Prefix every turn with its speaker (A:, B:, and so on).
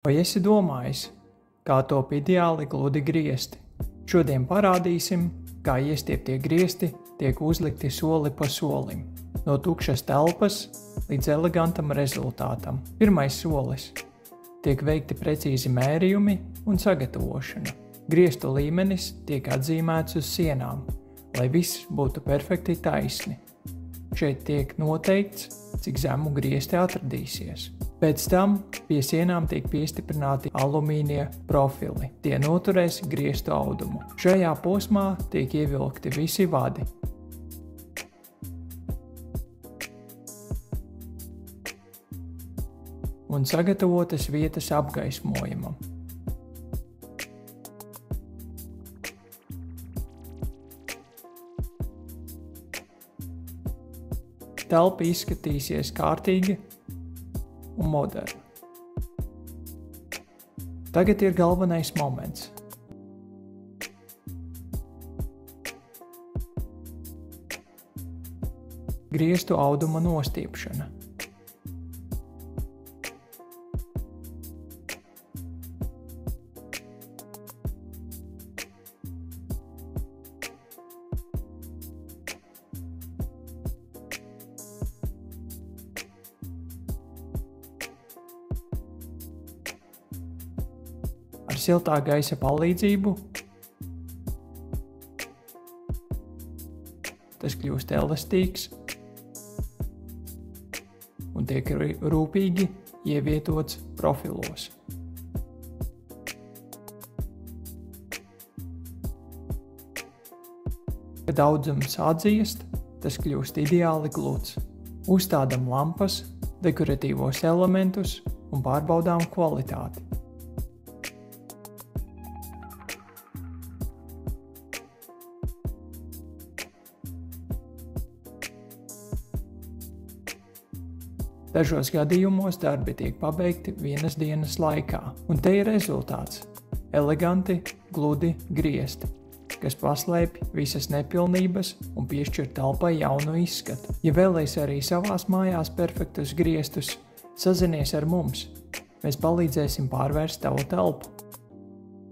A: Vai esi domājis, kā top ideāli gludi griesti? Šodien parādīsim, kā iestieptie griesti tiek uzlikti soli pa solim, no tukšas telpas līdz elegantam rezultātam. Pirmais solis – tiek veikti precīzi mērījumi un sagatavošana. Griestu līmenis tiek atzīmēts uz sienām, lai viss būtu perfekti taisni. Šeit tiek noteikts, cik zemu griesti atradīsies. Pēc tam pie sienām tiek piestiprināti alumīnija profili. Tie noturēs griestu audumu. Šajā posmā tiek ievilkti visi vadi. Un sagatavotas vietas apgaismojumam. Telpa izskatīsies kārtīga un moderna. Tagad ir galvenais moments. Griestu auduma nostiepšana. Ar siltā gaisa palīdzību tas kļūst elastīgs un tiek rūpīgi ievietots profilos. Kad audzums atdziest, tas kļūst ideāli gluds. Uzstādam lampas, dekoratīvos elementus un pārbaudām kvalitāti. Dažos gadījumos darbi tiek pabeigti vienas dienas laikā, un te ir rezultāts – eleganti, gludi griesti, kas paslēpj visas nepilnības un piešķir telpai jaunu izskatu. Ja vēlies arī savās mājās perfektus griestus, sazinies ar mums. Mēs palīdzēsim pārvērst tavu telpu.